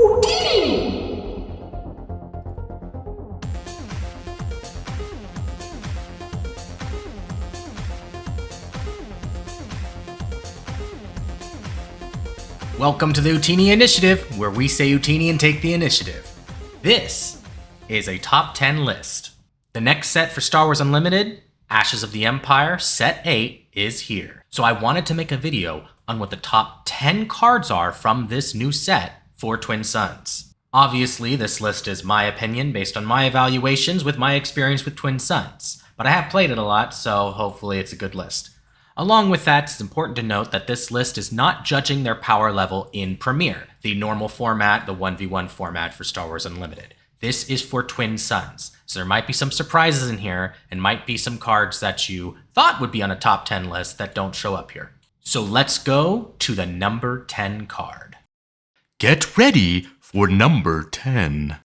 UTINNI! Welcome to the UTINNI Initiative, where we say UTINNI and take the initiative. This is a top 10 list. The next set for Star Wars Unlimited, Ashes of the Empire, Set 8, is here. So I wanted to make a video on what the top 10 cards are from this new set for Twin Suns. Obviously, this list is my opinion based on my evaluations with my experience with Twin Suns, but I have played it a lot, so hopefully it's a good list. Along with that, it's important to note that this list is not judging their power level in Premiere, the normal format, the 1v1 format for Star Wars Unlimited. This is for Twin Suns, so there might be some surprises in here, and might be some cards that you thought would be on a top 10 list that don't show up here. So let's go to the number 10 card. Get ready for number 10.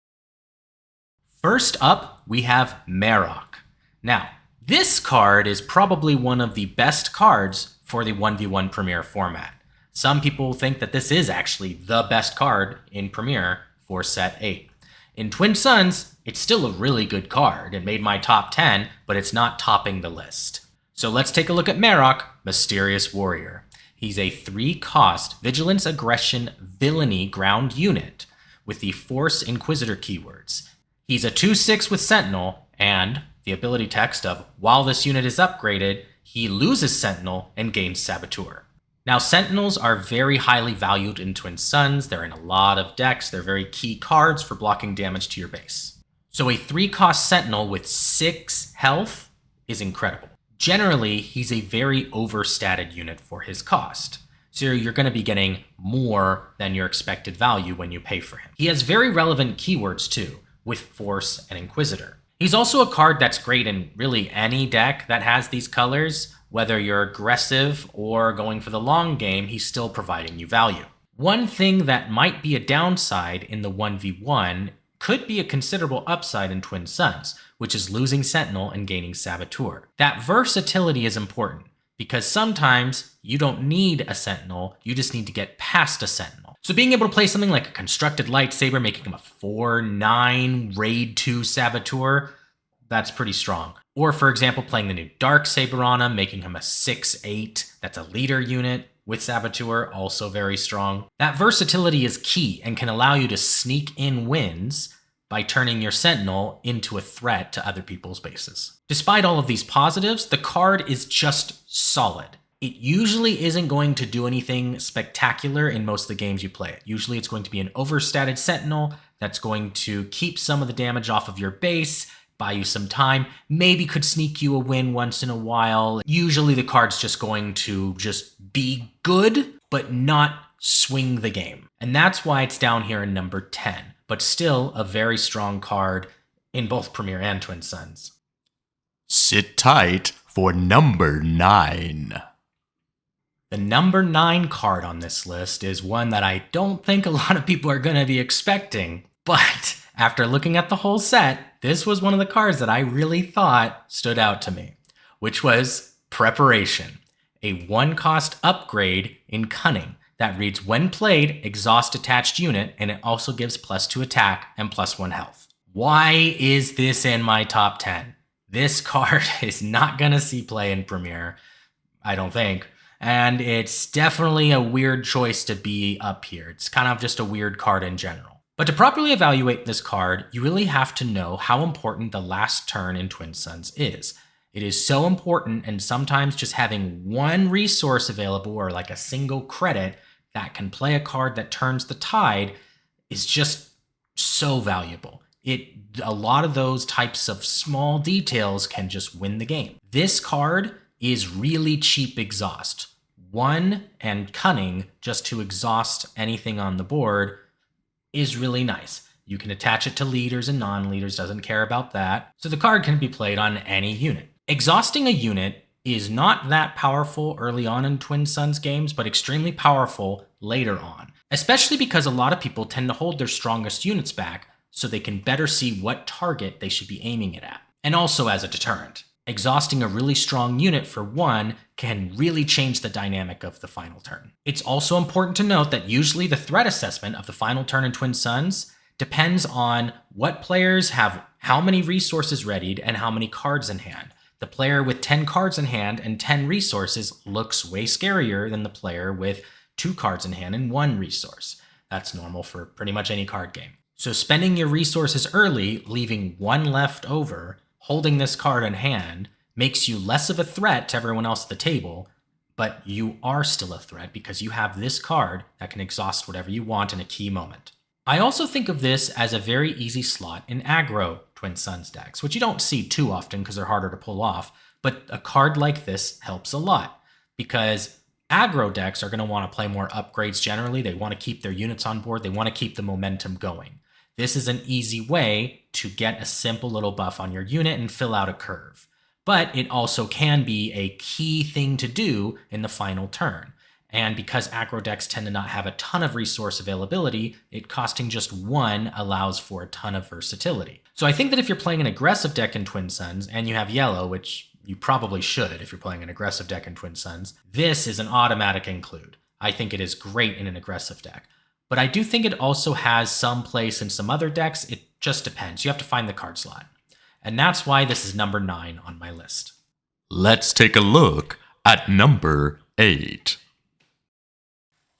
First up, we have Marok. Now, this card is probably one of the best cards for the 1v1 Premiere format. Some people think that this is actually the best card in Premiere for Set 8. In Twin Suns, it's still a really good card. It made my top 10, but it's not topping the list. So let's take a look at Marok, Mysterious Warrior. He's a 3-cost Vigilance, Aggression, Villainy ground unit with the Force Inquisitor keywords. He's a 2/6 with Sentinel, and the ability text of, while this unit is upgraded, he loses Sentinel and gains Saboteur. Now, Sentinels are very highly valued in Twin Suns. They're in a lot of decks. They're very key cards for blocking damage to your base. So a 3-cost Sentinel with 6 health is incredible. Generally, he's a very overstated unit for his cost. So you're going to be getting more than your expected value when you pay for him. He has very relevant keywords too, with Force and Inquisitor. He's also a card that's great in really any deck that has these colors. Whether you're aggressive or going for the long game, he's still providing you value. One thing that might be a downside in the 1v1 could be a considerable upside in Twin Suns, which is losing Sentinel and gaining Saboteur. That versatility is important, because sometimes you don't need a Sentinel, you just need to get past a Sentinel. So being able to play something like a Constructed Lightsaber, making him a 4/9 Raid 2 Saboteur, that's pretty strong. Or for example, playing the new Darksaber on him, making him a 6/8, that's a leader unit with Saboteur, also very strong. That versatility is key and can allow you to sneak in wins by turning your Sentinel into a threat to other people's bases. Despite all of these positives, the card is just solid. It usually isn't going to do anything spectacular in most of the games you play it. Usually it's going to be an overstated Sentinel that's going to keep some of the damage off of your base, buy you some time, maybe could sneak you a win once in a while. Usually the card's just going to just be good, but not swing the game. And that's why it's down here in number 10, but still a very strong card in both Premiere and Twin Suns. Sit tight for number 9. The number 9 card on this list is one that I don't think a lot of people are going to be expecting, but after looking at the whole set, this was one of the cards that I really thought stood out to me, which was Preparation, a 1-cost upgrade in Cunning that reads, when played, exhaust attached unit, and it also gives +2 attack and +1 health. Why is this in my top 10? This card is not going to see play in Premiere, I don't think, and it's definitely a weird choice to be up here. It's kind of just a weird card in general. But to properly evaluate this card, you really have to know how important the last turn in Twin Suns is. It is so important, and sometimes just having one resource available or like a single credit that can play a card that turns the tide is just so valuable. A lot of those types of small details can just win the game. This card is really cheap exhaust. 1 and Cunning, just to exhaust anything on the board, is really nice. You can attach it to leaders and non-leaders, doesn't care about that. So the card can be played on any unit. Exhausting a unit is not that powerful early on in Twin Suns games, but extremely powerful later on. Especially because a lot of people tend to hold their strongest units back so they can better see what target they should be aiming it at. And also as a deterrent. Exhausting a really strong unit for one can really change the dynamic of the final turn. It's also important to note that usually the threat assessment of the final turn in Twin Suns depends on what players have how many resources readied and how many cards in hand. The player with 10 cards in hand and 10 resources looks way scarier than the player with 2 cards in hand and 1 resource. That's normal for pretty much any card game. So spending your resources early, leaving 1 left over, holding this card in hand, makes you less of a threat to everyone else at the table, but you are still a threat because you have this card that can exhaust whatever you want in a key moment. I also think of this as a very easy slot in aggro Twin Suns decks, which you don't see too often because they're harder to pull off, but a card like this helps a lot because aggro decks are going to want to play more upgrades generally. They want to keep their units on board. They want to keep the momentum going. This is an easy way to get a simple little buff on your unit and fill out a curve. But it also can be a key thing to do in the final turn. And because aggro decks tend to not have a ton of resource availability, it costing just 1 allows for a ton of versatility. So I think that if you're playing an aggressive deck in Twin Suns and you have yellow, which you probably should if you're playing an aggressive deck in Twin Suns, this is an automatic include. I think it is great in an aggressive deck. But I do think it also has some place in some other decks. It just depends. You have to find the card slot. And that's why this is number 9 on my list. Let's take a look at number 8.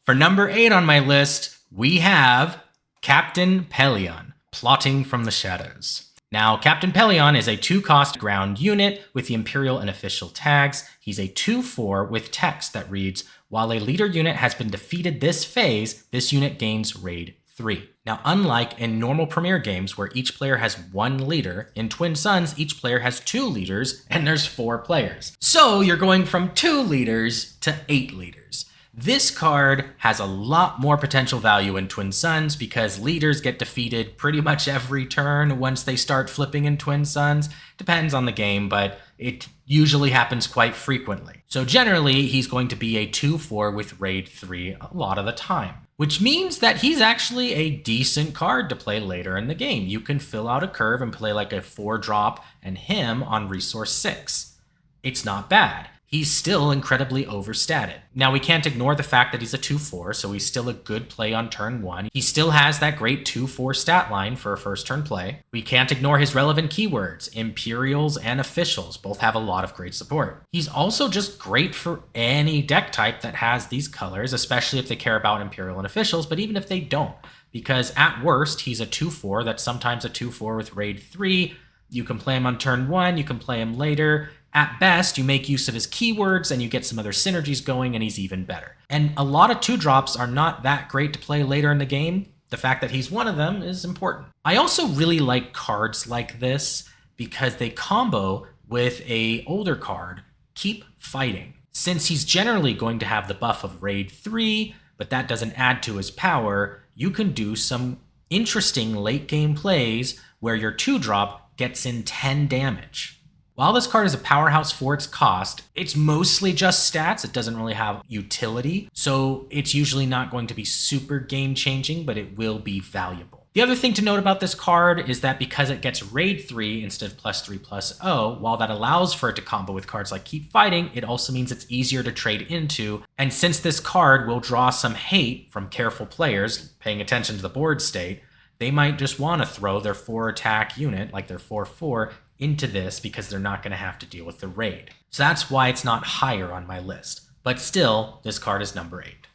For number 8 on my list, we have Captain Pelion, Plotting from the Shadows. Now, Captain Pelion is a 2-cost ground unit with the Imperial and Official tags. He's a 2/4 with text that reads, while a leader unit has been defeated this phase, this unit gains Raid 3. Now, unlike in normal Premier games where each player has 1 leader, in Twin Suns, each player has 2 leaders and there's 4 players. So you're going from 2 leaders to 8 leaders. This card has a lot more potential value in Twin Suns because leaders get defeated pretty much every turn once they start flipping in Twin Suns. Depends on the game, but it usually happens quite frequently. So generally, he's going to be a 2/4 with Raid 3 a lot of the time, which means that he's actually a decent card to play later in the game. You can fill out a curve and play like a 4-drop and him on resource 6. It's not bad. He's still incredibly overstated. Now, we can't ignore the fact that he's a 2/4, so he's still a good play on turn 1. He still has that great 2/4 stat line for a first turn play. We can't ignore his relevant keywords. Imperials and Officials both have a lot of great support. He's also just great for any deck type that has these colors, especially if they care about Imperial and Officials, but even if they don't, because at worst, he's a 2/4 that's sometimes a 2/4 with Raid 3. You can play him on turn 1, you can play him later. At best, you make use of his keywords and you get some other synergies going and he's even better. And a lot of 2-drops are not that great to play later in the game. The fact that he's one of them is important. I also really like cards like this because they combo with a older card, Keep Fighting. Since he's generally going to have the buff of Raid 3, but that doesn't add to his power, you can do some interesting late game plays where your 2-drop gets in 10 damage. While this card is a powerhouse for its cost, it's mostly just stats. It doesn't really have utility, so it's usually not going to be super game-changing, but it will be valuable. The other thing to note about this card is that because it gets Raid 3 instead of +3/+0, while that allows for it to combo with cards like Keep Fighting, it also means it's easier to trade into, and since this card will draw some hate from careful players paying attention to the board state, they might just want to throw their 4-attack unit, like their 4/4, into this because they're not going to have to deal with the raid. So that's why it's not higher on my list. But still, this card is number 8.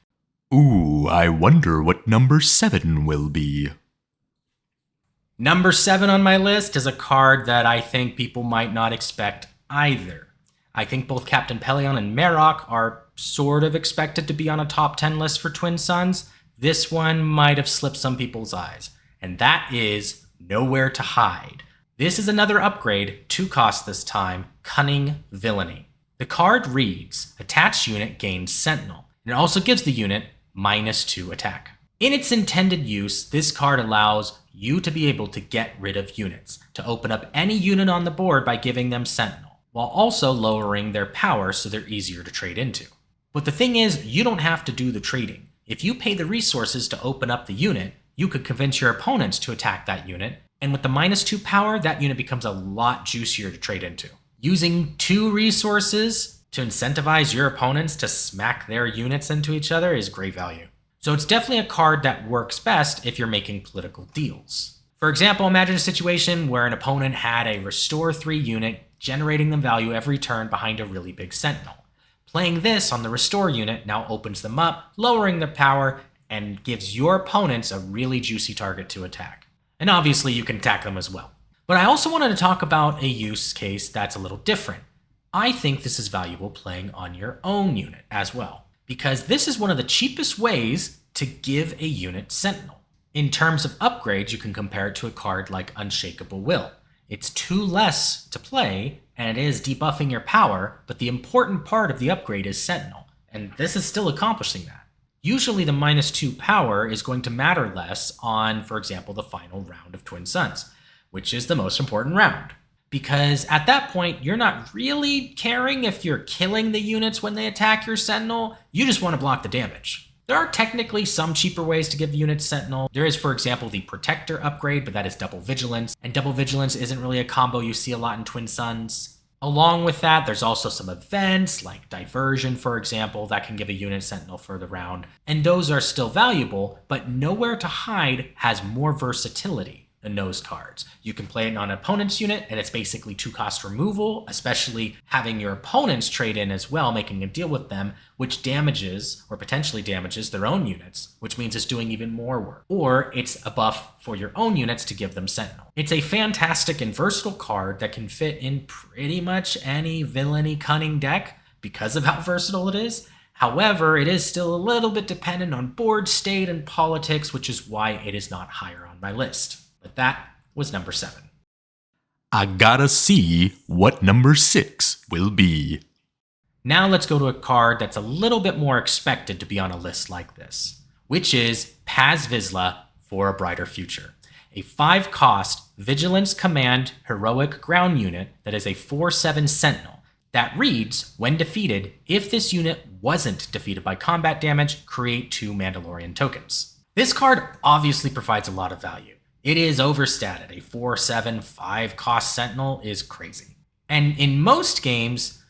Ooh, I wonder what number 7 will be. Number 7 on my list is a card that I think people might not expect either. I think both Captain Pelion and Marok are sort of expected to be on a top 10 list for Twin Suns. This one might have slipped some people's eyes, and that is Nowhere to Hide. This is another upgrade, 2-cost this time, Cunning Villainy. The card reads, attached unit gains Sentinel, and it also gives the unit -2 attack. In its intended use, this card allows you to be able to get rid of units, to open up any unit on the board by giving them Sentinel, while also lowering their power so they're easier to trade into. But the thing is, you don't have to do the trading. If you pay the resources to open up the unit, you could convince your opponents to attack that unit, and with the -2 power, that unit becomes a lot juicier to trade into. Using 2 resources to incentivize your opponents to smack their units into each other is great value. So it's definitely a card that works best if you're making political deals. For example, imagine a situation where an opponent had a Restore 3 unit generating them value every turn behind a really big Sentinel. Playing this on the Restore unit now opens them up, lowering their power, and gives your opponents a really juicy target to attack. And obviously you can attack them as well. But I also wanted to talk about a use case that's a little different. I think this is valuable playing on your own unit as well, because this is one of the cheapest ways to give a unit Sentinel. In terms of upgrades, you can compare it to a card like Unshakable Will. It's 2 less to play, and it is debuffing your power, but the important part of the upgrade is Sentinel, and this is still accomplishing that. Usually the -2 power is going to matter less on, for example, the final round of Twin Suns, which is the most important round. Because at that point, you're not really caring if you're killing the units when they attack your Sentinel, you just want to block the damage. There are technically some cheaper ways to give units Sentinel. There is, for example, the Protector upgrade, but that is double Vigilance, and double Vigilance isn't really a combo you see a lot in Twin Suns. Along with that, there's also some events, like Diversion, for example, that can give a unit Sentinel for the round, and those are still valuable, but Nowhere to Hide has more versatility than those cards. You can play it on an opponent's unit, and it's basically 2-cost removal, especially having your opponents trade in as well, making a deal with them, which damages, or potentially damages, their own units, which means it's doing even more work. Or it's a buff for your own units to give them Sentinel. It's a fantastic and versatile card that can fit in pretty much any villainy cunning deck because of how versatile it is. However, it is still a little bit dependent on board state and politics, which is why it is not higher on my list. But that was number 7. I gotta see what number 6 will be. Now let's go to a card that's a little bit more expected to be on a list like this, which is Paz Vizsla for a Brighter Future. A 5-cost Vigilance Command Heroic Ground unit that is a 4/7 Sentinel that reads, when defeated, if this unit wasn't defeated by combat damage, create 2 Mandalorian tokens. This card obviously provides a lot of value. It is overstated. A 4/7, 5-cost Sentinel is crazy. And in most games,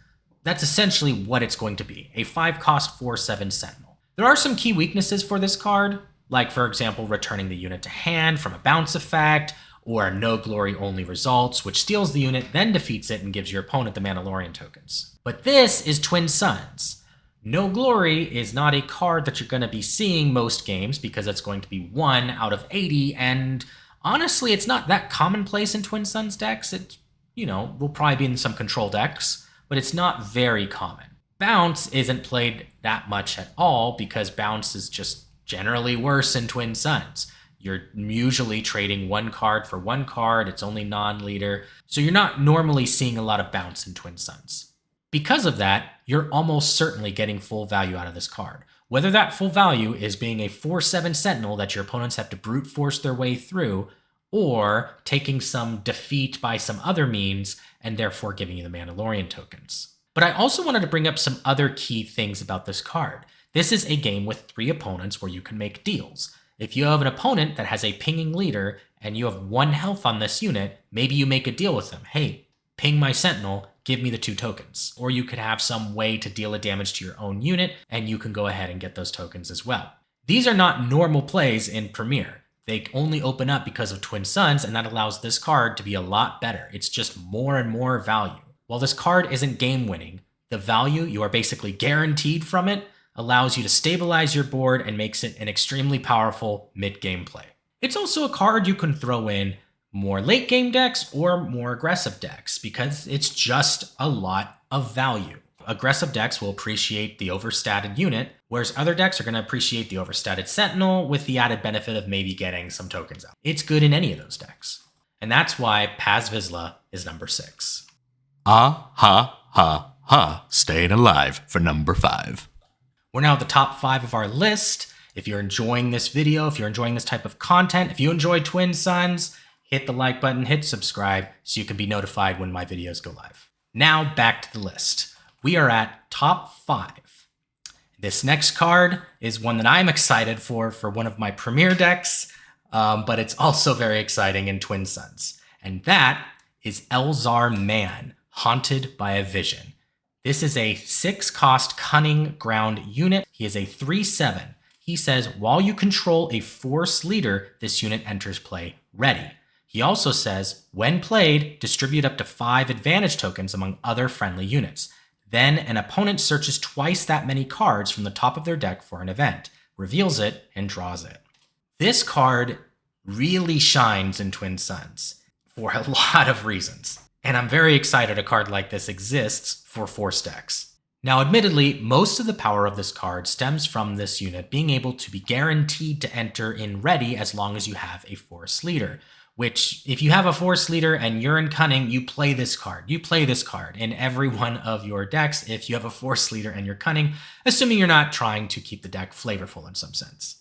that's essentially what it's going to be. A 5-cost 4/7 Sentinel. There are some key weaknesses for this card, like for example, returning the unit to hand from a bounce effect, or no glory only results, which steals the unit, then defeats it and gives your opponent the Mandalorian tokens. But this is Twin Suns. No Glory is not a card that you're going to be seeing most games because it's going to be 1 out of 80, and honestly, it's not that commonplace in Twin Suns decks. It, will probably be in some control decks, but it's not very common. Bounce isn't played that much at all because Bounce is just generally worse in Twin Suns. You're usually trading 1 card for 1 card, it's only non-leader, so you're not normally seeing a lot of Bounce in Twin Suns. Because of that, you're almost certainly getting full value out of this card. Whether that full value is being a 4/7 Sentinel that your opponents have to brute force their way through, or taking some defeat by some other means and therefore giving you the Mandalorian tokens. But I also wanted to bring up some other key things about this card. This is a game with 3 opponents where you can make deals. If you have an opponent that has a pinging leader and you have 1 health on this unit, maybe you make a deal with them. Hey, ping my Sentinel, give me the 2 tokens. Or you could have some way to deal a damage to your own unit, and you can go ahead and get those tokens as well. These are not normal plays in Premier. They only open up because of Twin Suns, and that allows this card to be a lot better. It's just more and more value. While this card isn't game-winning, the value you are basically guaranteed from it allows you to stabilize your board and makes it an extremely powerful mid-game play. It's also a card you can throw in more late-game decks or more aggressive decks because it's just a lot of value. Aggressive decks will appreciate the overstated unit, whereas other decks are going to appreciate the overstated Sentinel with the added benefit of maybe getting some tokens out. It's good in any of those decks. And that's why Paz Vizsla is number 6. Ah, ha, ha, ha. Staying alive for number 5. We're now at the top 5 of our list. If you're enjoying this video, if you're enjoying this type of content, if you enjoy Twin Suns, hit the like button, hit subscribe so you can be notified when my videos go live. Now back to the list. We are at top 5. This next card is one that I'm excited for one of my Premier decks, but it's also very exciting in Twin Suns. And that is Elzar Mann, Haunted by a Vision. This is a 6-cost cunning ground unit. He is a 3/7. He says, while you control a force leader, this unit enters play ready. He also says, when played, distribute up to 5 advantage tokens among other friendly units. Then an opponent searches twice that many cards from the top of their deck for an event, reveals it, and draws it. This card really shines in Twin Suns for a lot of reasons. And I'm very excited a card like this exists for Force decks. Now, admittedly, most of the power of this card stems from this unit being able to be guaranteed to enter in ready as long as you have a Force leader. Which, if you have a Force leader and you're in Cunning, you play this card. You play this card in every one of your decks if you have a Force leader and you're Cunning, assuming you're not trying to keep the deck flavorful in some sense.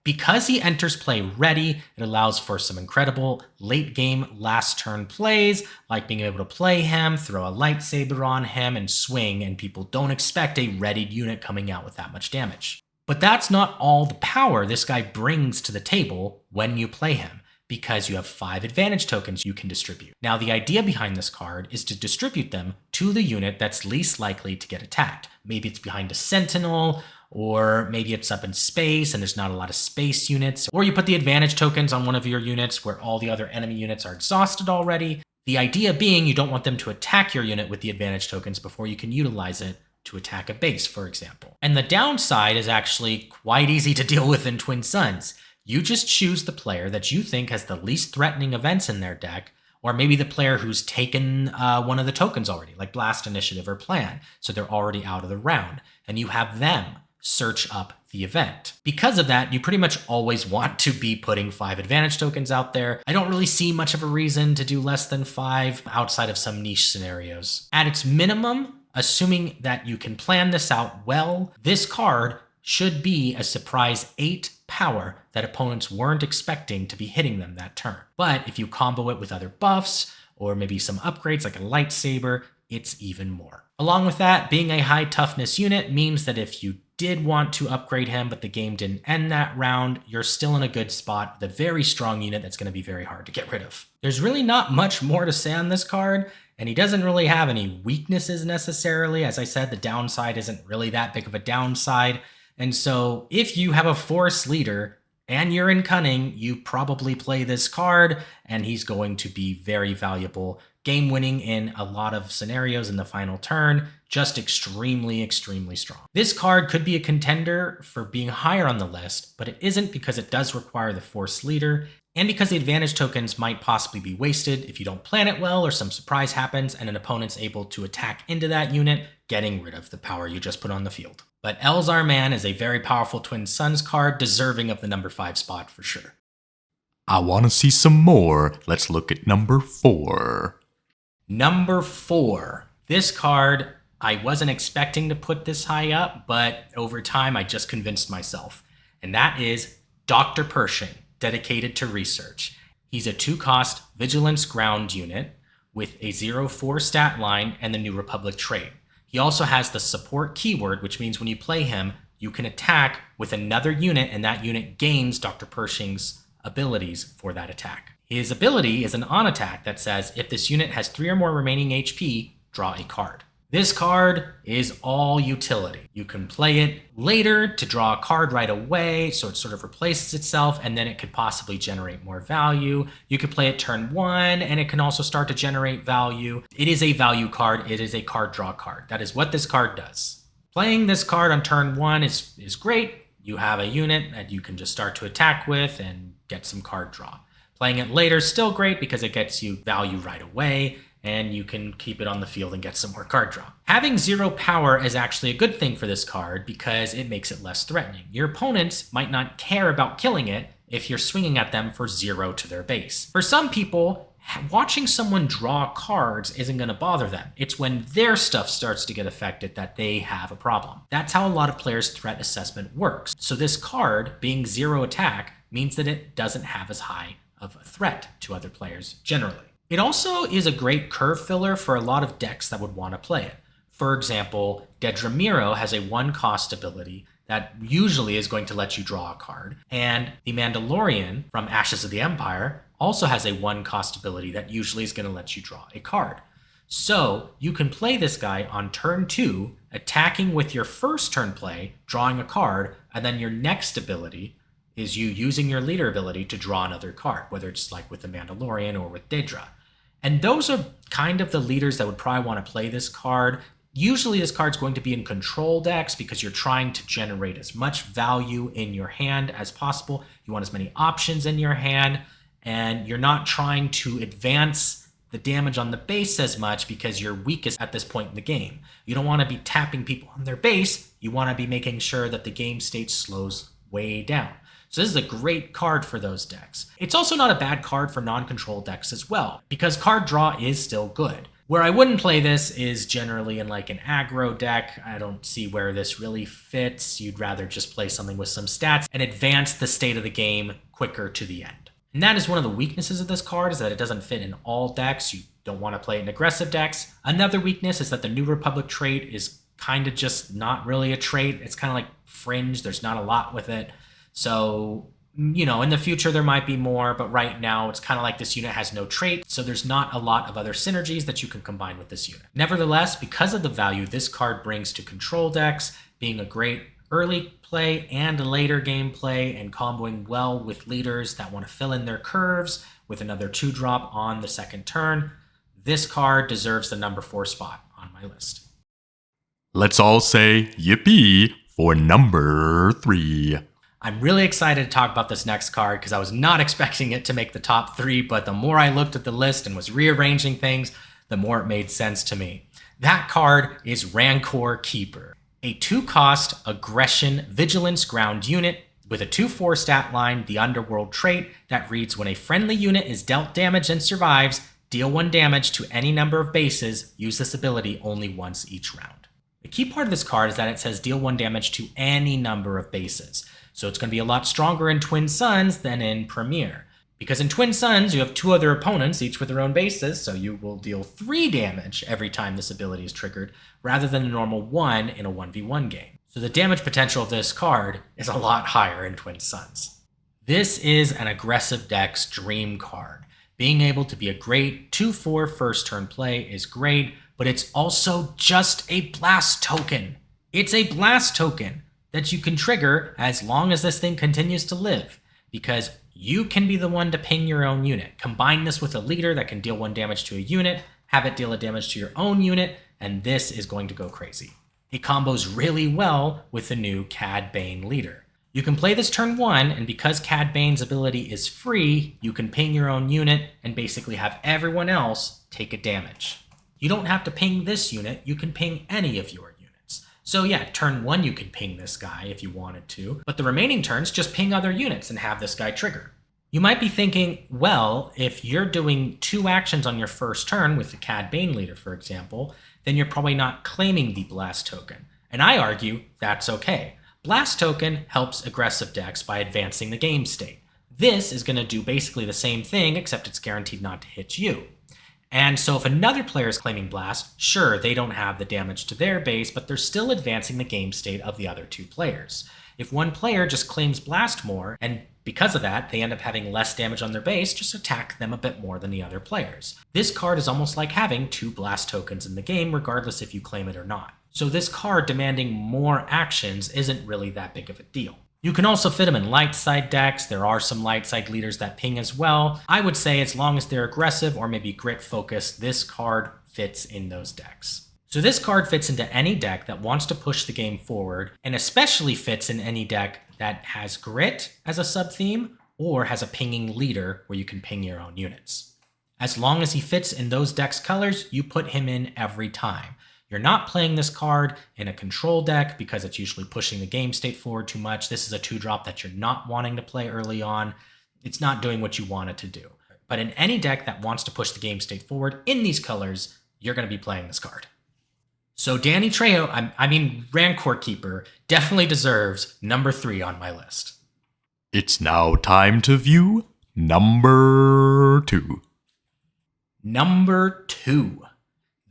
Because he enters play ready, it allows for some incredible late game last turn plays, like being able to play him, throw a lightsaber on him, and swing, and people don't expect a readied unit coming out with that much damage. But that's not all the power this guy brings to the table when you play him, because you have 5 advantage tokens you can distribute. Now, the idea behind this card is to distribute them to the unit that's least likely to get attacked. Maybe it's behind a sentinel, or maybe it's up in space and there's not a lot of space units, or you put the advantage tokens on one of your units where all the other enemy units are exhausted already. The idea being you don't want them to attack your unit with the advantage tokens before you can utilize it to attack a base, for example. And the downside is actually quite easy to deal with in Twin Suns. You just choose the player that you think has the least threatening events in their deck, or maybe the player who's taken one of the tokens already, like Blast Initiative or Plan, so they're already out of the round, and you have them search up the event. Because of that, you pretty much always want to be putting 5 advantage tokens out there. I don't really see much of a reason to do less than 5 outside of some niche scenarios. At its minimum, assuming that you can plan this out well, this card should be a surprise 8 power that opponents weren't expecting to be hitting them that turn. But if you combo it with other buffs, or maybe some upgrades like a lightsaber, it's even more. Along with that, being a high toughness unit means that if you did want to upgrade him, but the game didn't end that round, you're still in a good spot with a very strong unit that's going to be very hard to get rid of. There's really not much more to say on this card, and he doesn't really have any weaknesses necessarily. As I said, the downside isn't really that big of a downside. And so if you have a Force leader and you're in Cunning, you probably play this card, and he's going to be very valuable, game winning in a lot of scenarios in the final turn, just extremely, extremely strong. This card could be a contender for being higher on the list, but it isn't because it does require the Force leader, and because the advantage tokens might possibly be wasted if you don't plan it well or some surprise happens and an opponent's able to attack into that unit, getting rid of the power you just put on the field. But Elzar Mann is a very powerful Twin Suns card, deserving of the number 5 spot for sure. I want to see some more. Let's look at number 4. Number 4. This card, I wasn't expecting to put this high up, but over time I just convinced myself. And that is Dr. Pershing, dedicated to research. He's a 2-cost Vigilance ground unit with a 0/4 stat line and the New Republic trait. He also has the support keyword, which means when you play him, you can attack with another unit, and that unit gains Dr. Pershing's abilities for that attack. His ability is an on attack that says, if this unit has 3 or more remaining HP, draw a card. This card is all utility. You can play it later to draw a card right away, so it sort of replaces itself, and then it could possibly generate more value. You could play it turn 1, and it can also start to generate value. It is a value card. It is a card draw card. That is what this card does. Playing this card on turn 1 is great. You have a unit that you can just start to attack with and get some card draw. Playing it later is still great because it gets you value right away, and you can keep it on the field and get some more card draw. Having 0 power is actually a good thing for this card because it makes it less threatening. Your opponents might not care about killing it if you're swinging at them for 0 to their base. For some people, watching someone draw cards isn't going to bother them. It's when their stuff starts to get affected that they have a problem. That's how a lot of players' threat assessment works. So this card, being 0 attack, means that it doesn't have as high of a threat to other players generally. It also is a great curve filler for a lot of decks that would want to play it. For example, Dedramiro has a 1-cost ability that usually is going to let you draw a card, and the Mandalorian from Ashes of the Empire also has a 1-cost ability that usually is going to let you draw a card. So you can play this guy on turn 2, attacking with your first turn play, drawing a card, and then your next ability is you using your leader ability to draw another card, whether it's like with the Mandalorian or with Daedra. And those are kind of the leaders that would probably want to play this card. Usually this card's going to be in control decks because you're trying to generate as much value in your hand as possible. You want as many options in your hand, and you're not trying to advance the damage on the base as much because you're weakest at this point in the game. You don't want to be tapping people on their base. You want to be making sure that the game state slows way down. So this is a great card for those decks. It's also not a bad card for non-control decks as well, because card draw is still good. Where I wouldn't play this is generally in like an aggro deck. I don't see where this really fits. You'd rather just play something with some stats and advance the state of the game quicker to the end. And that is one of the weaknesses of this card, is that it doesn't fit in all decks. You don't want to play it in aggressive decks. Another weakness is that the New Republic trait is kind of just not really a trait. It's kind of like fringe. There's not a lot with it. So, you know, in the future there might be more, but right now it's kind of like this unit has no trait, so there's not a lot of other synergies that you can combine with this unit. Nevertheless, because of the value this card brings to control decks, being a great early play and later game play, and comboing well with leaders that want to fill in their curves with another 2-drop on the second turn, this card deserves the number 4 spot on my list. Let's all say yippee for number 3. I'm really excited to talk about this next card because I was not expecting it to make the top 3, but the more I looked at the list and was rearranging things, the more it made sense to me. That card is Rancor Keeper, a 2-cost aggression vigilance ground unit with a 2/4 stat line, the Underworld trait that reads, when a friendly unit is dealt damage and survives, deal 1 damage to any number of bases, use this ability only once each round. The key part of this card is that it says deal 1 damage to any number of bases. So it's going to be a lot stronger in Twin Suns than in Premier. Because in Twin Suns, you have 2 other opponents, each with their own bases, so you will deal 3 damage every time this ability is triggered, rather than a normal 1 in a 1v1 game. So the damage potential of this card is a lot higher in Twin Suns. This is an aggressive deck's dream card. Being able to be a great 2/4 first turn play is great, but it's also just a blast token. It's a blast token that you can trigger as long as this thing continues to live, because you can be the one to ping your own unit. Combine this with a leader that can deal 1 damage to a unit, have it deal a damage to your own unit, and this is going to go crazy. It combos really well with the new Cad Bane leader. You can play this turn 1, and because Cad Bane's ability is free, you can ping your own unit and basically have everyone else take a damage. You don't have to ping this unit, you can ping any of your units. So yeah, turn 1 you can ping this guy if you wanted to, but the remaining turns just ping other units and have this guy trigger. You might be thinking, well, if you're doing 2 actions on your first turn with the Cad Bane leader, for example, then you're probably not claiming the Blast token. And I argue that's okay. Blast token helps aggressive decks by advancing the game state. This is going to do basically the same thing, except it's guaranteed not to hit you. And so if another player is claiming Blast, sure, they don't have the damage to their base, but they're still advancing the game state of the other 2 players. If one player just claims Blast more, and because of that, they end up having less damage on their base, just attack them a bit more than the other players. This card is almost like having 2 Blast tokens in the game, regardless if you claim it or not. So this card demanding more actions isn't really that big of a deal. You can also fit them in light side decks. There are some light side leaders that ping as well. I would say as long as they're aggressive or maybe grit focused, this card fits in those decks. So this card fits into any deck that wants to push the game forward, and especially fits in any deck that has grit as a sub-theme or has a pinging leader where you can ping your own units. As long as he fits in those decks' colors, you put him in every time. You're not playing this card in a control deck because it's usually pushing the game state forward too much. This is a 2-drop that you're not wanting to play early on. It's not doing what you want it to do. But in any deck that wants to push the game state forward in these colors, you're going to be playing this card. So Danny Trejo, Rancor Keeper, definitely deserves number 3 on my list. It's now time to view number 2. Number 2.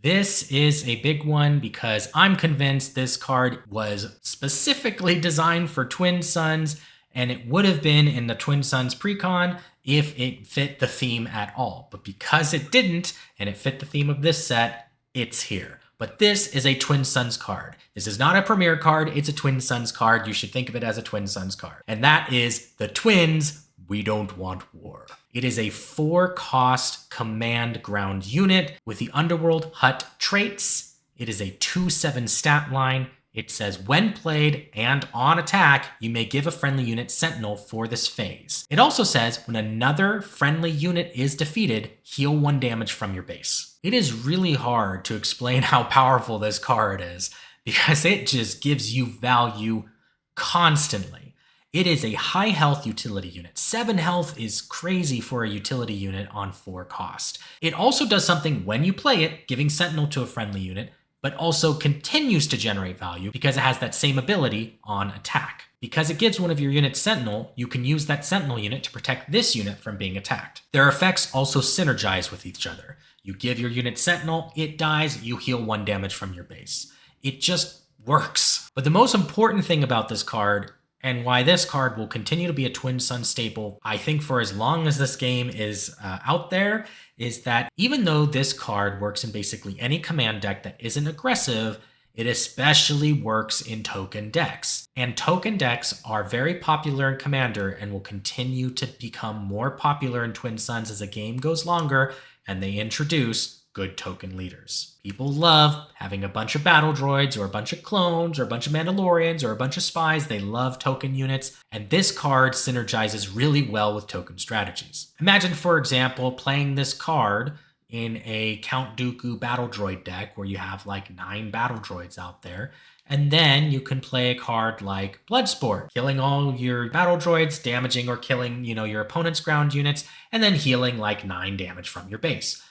This is a big one because I'm convinced this card was specifically designed for Twin Suns, and it would have been in the Twin Suns precon if it fit the theme at all. But because it didn't, and it fit the theme of this set, it's here. But this is a Twin Suns card. This is not a Premier card, it's a Twin Suns card. You should think of it as a Twin Suns card. And that is the Twins, We Don't Want War. It is a 4-cost command ground unit with the Underworld Hut traits. It is a 2/7 stat line. It says, when played and on attack, you may give a friendly unit Sentinel for this phase. It also says, when another friendly unit is defeated, heal 1 damage from your base. It is really hard to explain how powerful this card is because it just gives you value constantly. It is a high health utility unit. 7 health is crazy for a utility unit on 4 cost. It also does something when you play it, giving Sentinel to a friendly unit, but also continues to generate value because it has that same ability on attack. Because it gives one of your units Sentinel, you can use that Sentinel unit to protect this unit from being attacked. Their effects also synergize with each other. You give your unit Sentinel, it dies, you heal 1 damage from your base. It just works. But the most important thing about this card, and why this card will continue to be a Twin Sun staple, I think for as long as this game is out there, is that even though this card works in basically any command deck that isn't aggressive, it especially works in token decks. And token decks are very popular in Commander and will continue to become more popular in Twin Suns as the game goes longer and they introduce good token leaders. People love having a bunch of battle droids or a bunch of clones or a bunch of Mandalorians or a bunch of spies. They love token units, and this card synergizes really well with token strategies. Imagine, for example, playing this card in a Count Dooku battle droid deck where you have like 9 battle droids out there, and then you can play a card like Bloodsport, killing all your battle droids, damaging or killing, your opponent's ground units, and then healing like 9 damage from your base.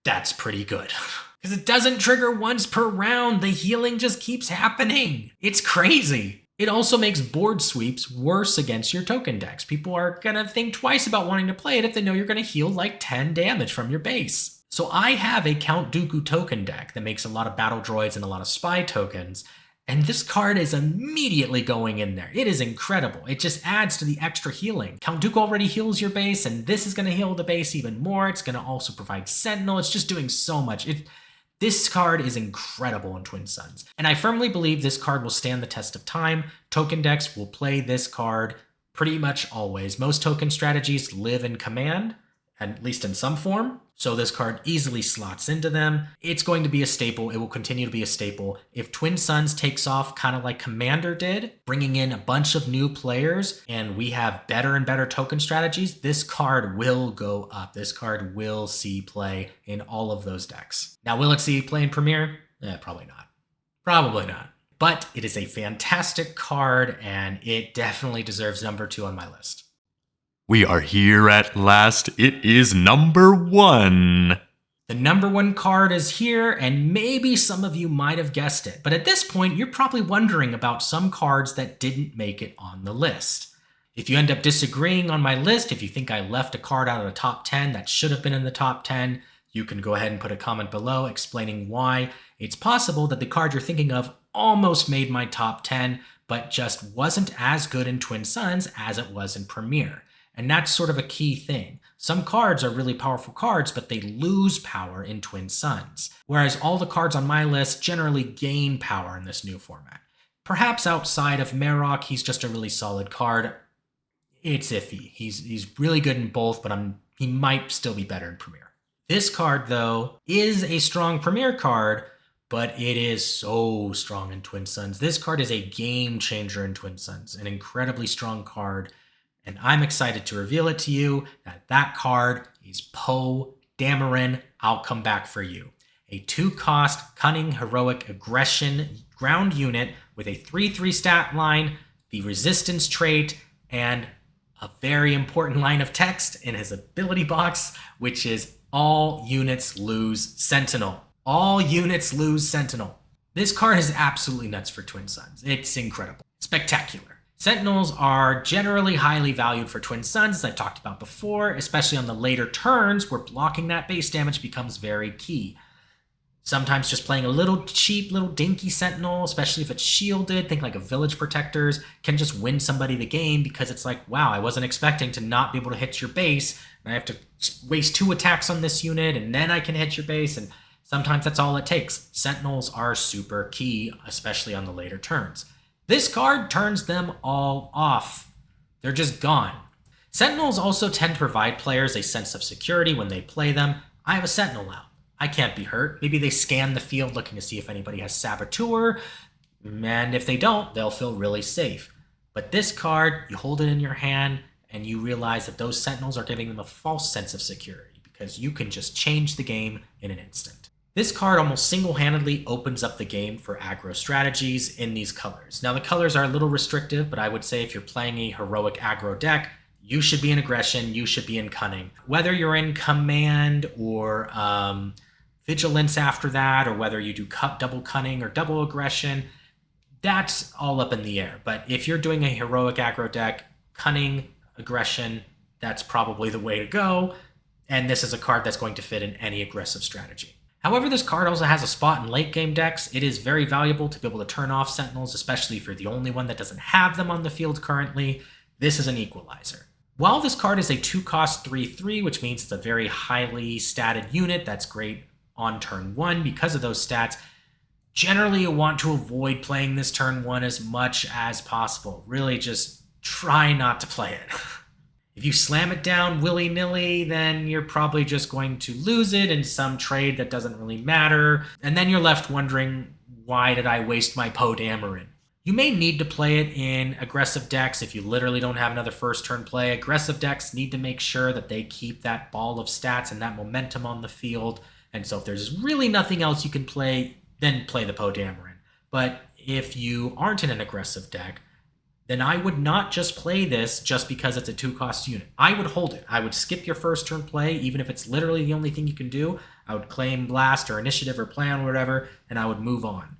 That's pretty good. Because it doesn't trigger once per round. The healing just keeps happening. It's crazy. It also makes board sweeps worse against your token decks. People are going to think twice about wanting to play it if they know you're going to heal like 10 damage from your base. So I have a Count Dooku token deck that makes a lot of battle droids and a lot of spy tokens. And this card is immediately going in there. It is incredible. It just adds to the extra healing. Count Dooku already heals your base, and this is going to heal the base even more. It's going to also provide Sentinel. It's just doing so much. This card is incredible in Twin Suns. And I firmly believe this card will stand the test of time. Token decks will play this card pretty much always. Most token strategies live in command, at least in some form. So this card easily slots into them. It's going to be a staple. It will continue to be a staple. If Twin Suns takes off kind of like Commander did, bringing in a bunch of new players, and we have better and better token strategies, this card will go up. This card will see play in all of those decks. Now, will it see play in Premier? Probably not. Probably not. But it is a fantastic card, and it definitely deserves number 2 on my list. We are here at last. It is number 1. The number 1 card is here, and maybe some of you might have guessed it. But at this point, you're probably wondering about some cards that didn't make it on the list. If you end up disagreeing on my list, if you think I left a card out of the top 10 that should have been in the top 10, you can go ahead and put a comment below explaining why. It's possible that the card you're thinking of almost made my top 10, but just wasn't as good in Twin Suns as it was in Premier. And that's sort of a key thing. Some cards are really powerful cards, but they lose power in Twin Suns. Whereas all the cards on my list generally gain power in this new format. Perhaps outside of Marok, he's just a really solid card. It's iffy. He's really good in both, but he might still be better in Premier. This card, though, is a strong Premier card, but it is so strong in Twin Suns. This card is a game changer in Twin Suns, an incredibly strong card. And I'm excited to reveal it to you that card is Poe Dameron, I'll Come Back For You. A 2-cost, cunning, heroic, aggression ground unit with a 3/3 stat line, the resistance trait, and a very important line of text in his ability box, which is all units lose Sentinel. All units lose Sentinel. This card is absolutely nuts for Twin Suns. It's incredible. Spectacular. Sentinels are generally highly valued for Twin Suns, as I've talked about before, especially on the later turns where blocking that base damage becomes very key. Sometimes just playing a little cheap, little dinky Sentinel, especially if it's shielded, think like a Village Protectors, can just win somebody the game because it's like, wow, I wasn't expecting to not be able to hit your base, and I have to waste 2 attacks on this unit, and then I can hit your base, and Sometimes that's all it takes. Sentinels are super key, especially on the later turns. This card turns them all off. They're just gone. Sentinels also tend to provide players a sense of security when they play them. I have a Sentinel out. I can't be hurt. Maybe they scan the field looking to see if anybody has Saboteur, and if they don't, they'll feel really safe. But this card, you hold it in your hand, and you realize that those Sentinels are giving them a false sense of security, because you can just change the game in an instant. This card almost single-handedly opens up the game for aggro strategies in these colors. Now, the colors are a little restrictive, but I would say if you're playing a heroic aggro deck, you should be in aggression, you should be in cunning. Whether you're in command or vigilance after that, or whether you do double cunning or double aggression, that's all up in the air. But if you're doing a heroic aggro deck, cunning, aggression, that's probably the way to go. And this is a card that's going to fit in any aggressive strategy. However, this card also has a spot in late game decks. It is very valuable to be able to turn off Sentinels, especially if you're the only one that doesn't have them on the field currently. This is an equalizer. While this card is a 2-cost 3/3, which means it's a very highly statted unit that's great on turn 1 because of those stats, generally you want to avoid playing this turn 1 as much as possible. Really just try not to play it. If you slam it down willy-nilly, then you're probably just going to lose it in some trade that doesn't really matter. And then you're left wondering, why did I waste my Poe Dameron? You may need to play it in aggressive decks if you literally don't have another first turn play. Aggressive decks need to make sure that they keep that ball of stats and that momentum on the field. And so if there's really nothing else you can play, then play the Poe Dameron. But if you aren't in an aggressive deck, then I would not just play this just because it's a 2-cost unit. I would hold it. I would skip your first turn play, even if it's literally the only thing you can do. I would claim Blast or Initiative or Plan or whatever, and I would move on.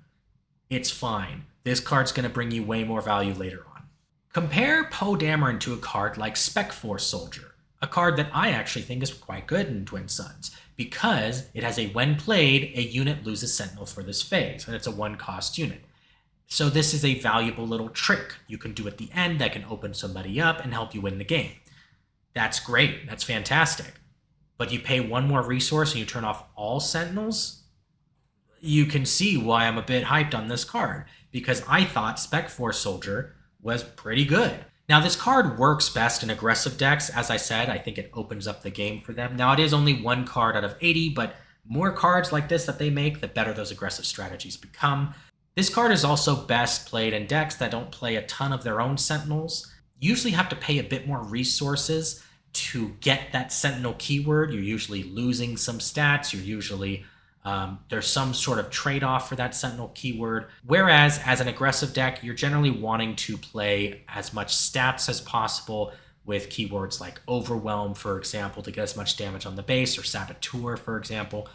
It's fine. This card's going to bring you way more value later on. Compare Poe Dameron to a card like Spec Force Soldier, a card that I actually think is quite good in Twin Suns, because it has a when played, a unit loses Sentinel for this phase, and it's a 1-cost unit. So this is a valuable little trick you can do at the end that can open somebody up and help you win the game. That's great. That's fantastic. But you pay one more resource and you turn off all Sentinels? You can see why I'm a bit hyped on this card, because I thought Spec Force Soldier was pretty good. Now, this card works best in aggressive decks. As I said, I think it opens up the game for them. Now, it is only one card out of 80, but more cards like this that they make, the better those aggressive strategies become. This card is also best played in decks that don't play a ton of their own Sentinels. You usually have to pay a bit more resources to get that Sentinel keyword. You're usually losing some stats. You're usually, there's some sort of trade-off for that Sentinel keyword. Whereas as an aggressive deck, you're generally wanting to play as much stats as possible with keywords like Overwhelm, for example, to get as much damage on the base, or Saboteur, for example.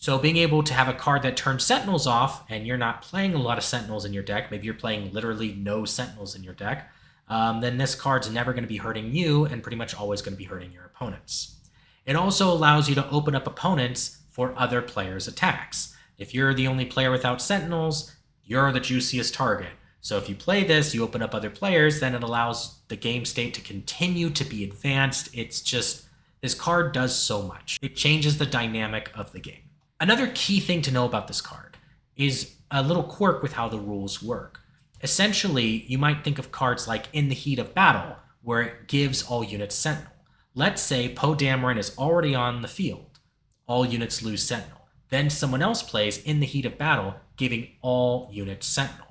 So being able to have a card that turns Sentinels off, and you're not playing a lot of Sentinels in your deck, maybe you're playing literally no Sentinels in your deck, then this card's never going to be hurting you and pretty much always going to be hurting your opponents. It also allows you to open up opponents for other players' attacks. If you're the only player without Sentinels, you're the juiciest target. So if you play this, you open up other players, then it allows the game state to continue to be advanced. It's just, this card does so much. It changes the dynamic of the game. Another key thing to know about this card is a little quirk with how the rules work. Essentially, you might think of cards like In the Heat of Battle, where it gives all units Sentinel. Let's say Poe Dameron is already on the field. All units lose Sentinel. Then someone else plays In the Heat of Battle, giving all units Sentinel.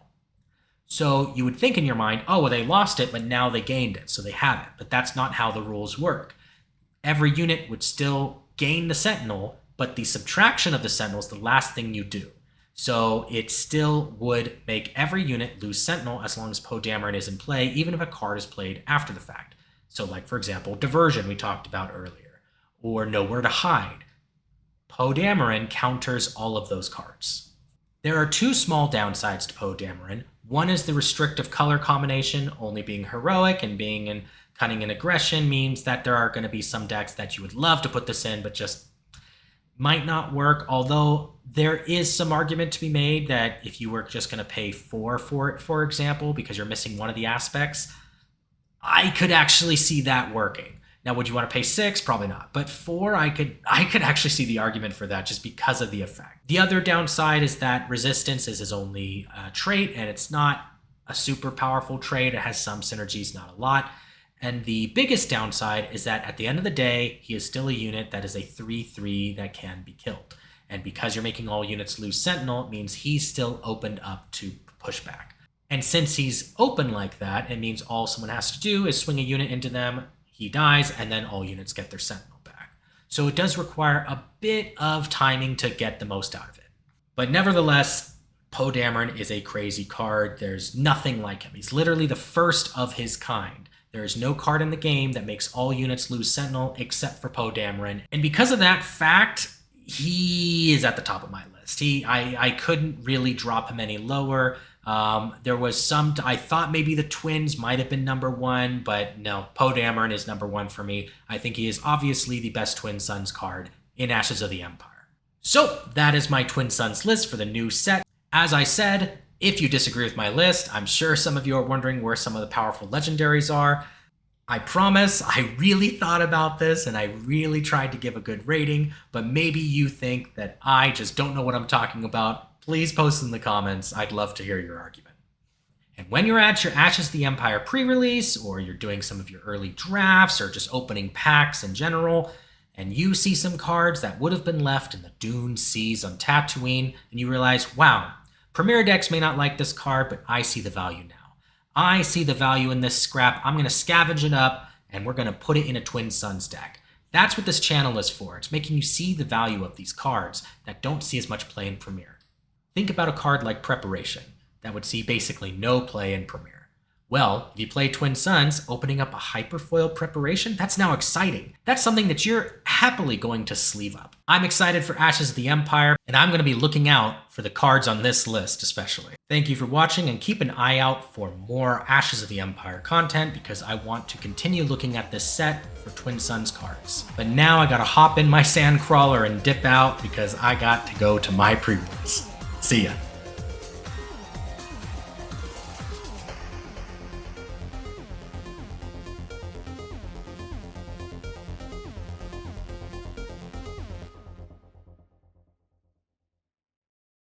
So you would think in your mind, oh, well, they lost it, but now they gained it, so they have it. But that's not how the rules work. Every unit would still gain the Sentinel, but the subtraction of the Sentinel is the last thing you do. So it still would make every unit lose Sentinel as long as Poe Dameron is in play, even if a card is played after the fact. So like, for example, Diversion we talked about earlier, or Nowhere to Hide. Poe Dameron counters all of those cards. There are two small downsides to Poe Dameron. One is the restrictive color combination. Only being heroic and being in cunning and aggression means that there are going to be some decks that you would love to put this in, but just might not work. Although there is some argument to be made that if you were just going to pay 4 for it, for example, because you're missing one of the aspects, I could actually see that working. Now, would you want to pay 6? Probably not. But 4, I could actually see the argument for that just because of the effect. The other downside is that resistance is his only trait, and it's not a super powerful trait. It has some synergies, not a lot. And the biggest downside is that at the end of the day, he is still a unit that is a 3/3 that can be killed. And because you're making all units lose Sentinel, it means he's still opened up to pushback. And since he's open like that, it means all someone has to do is swing a unit into them, he dies, and then all units get their Sentinel back. So it does require a bit of timing to get the most out of it. But nevertheless, Poe Dameron is a crazy card. There's nothing like him. He's literally the first of his kind. There is no card in the game that makes all units lose Sentinel except for Poe Dameron. And because of that fact, he is at the top of my list. I couldn't really drop him any lower. There was some, I thought maybe the twins might have been number 1, but no, Poe Dameron is number 1 for me. I think he is obviously the best Twin Suns card in Ashes of the Empire. So that is my Twin Suns list for the new set. As I said, if you disagree with my list, I'm sure some of you are wondering where some of the powerful legendaries are. I promise I really thought about this and I really tried to give a good rating, but maybe you think that I just don't know what I'm talking about. Please post in the comments. I'd love to hear your argument. And when you're at your Ashes of the Empire pre-release, or you're doing some of your early drafts, or just opening packs in general, and you see some cards that would have been left in the Dune Seas on Tatooine, and you realize, wow, Premier decks may not like this card, but I see the value now. I see the value in this scrap. I'm going to scavenge it up, and we're going to put it in a Twin Suns deck. That's what this channel is for. It's making you see the value of these cards that don't see as much play in Premier. Think about a card like Preparation that would see basically no play in Premier. Well, if you play Twin Suns, opening up a Hyperfoil Preparation, that's now exciting. That's something that you're happily going to sleeve up. I'm excited for Ashes of the Empire, and I'm going to be looking out for the cards on this list especially. Thank you for watching, and keep an eye out for more Ashes of the Empire content because I want to continue looking at this set for Twin Suns cards. But now I gotta hop in my Sandcrawler and dip out because I got to go to my pre-release. See ya.